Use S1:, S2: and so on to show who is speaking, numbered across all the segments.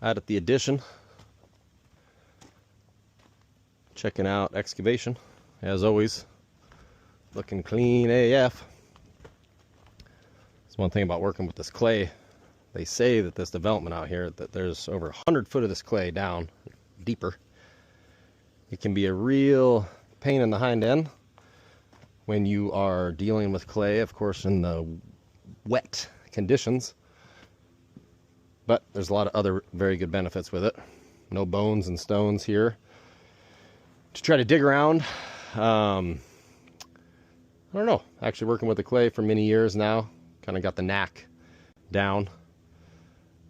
S1: Out at the addition, checking out excavation, as always, looking clean AF. That's one thing about working with this clay. They say that this development out here, that there's over 100 foot of this clay down deeper. It can be a real pain in the hind end when you are dealing with clay, of course, in the wet conditions. But there's a lot of other very good benefits with it. No bones and stones here. To try to dig around, I don't know. Actually working with the clay for many years now. Kind of got the knack down.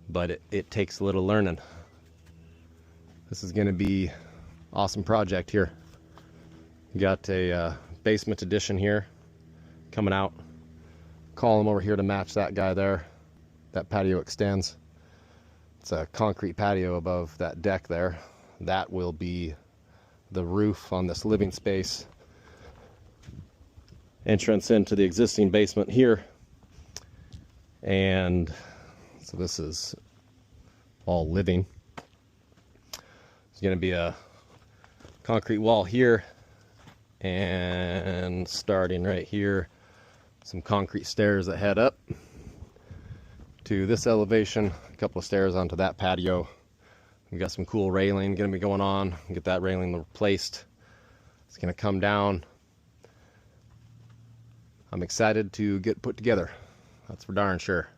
S1: But it takes a little learning. This is going to be an awesome project here. Got a basement addition here coming out. Column over here to match that guy there. That patio extends. It's a concrete patio above that deck there. That will be the roof on this living space. Entrance into the existing basement here. And so this is all living. There's going to be a concrete wall here. And starting right here, some concrete stairs that head up to this elevation, a couple of stairs onto that patio. We've got some cool railing going to be going on. Get that railing replaced. It's going to come down. I'm excited to get put together. That's for darn sure.